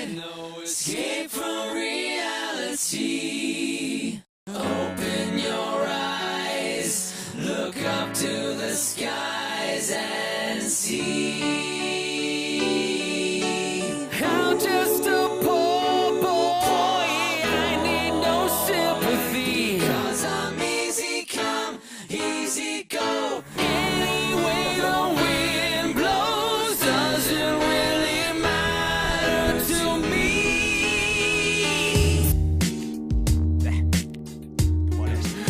No escape from reality. Open your eyes, look up to the skies and see. I'm just a poor boy, I need no sympathy. 'Cause I'm easy come, easy go. Any way the wind blows doesn't really matter to me.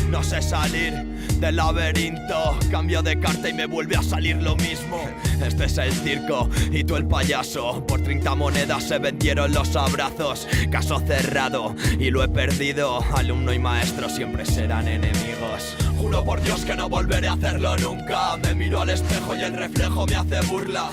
No sé salir del laberinto, cambio de carta y me vuelve a salir lo mismo. Este es el circo y tú el payaso. Por 30 monedas se vendieron los abrazos. Caso cerrado y lo he perdido. Alumno y maestro siempre serán enemigos. Juro por Dios que no volveré a hacerlo nunca. Me miro al espejo y el reflejo me hace burla.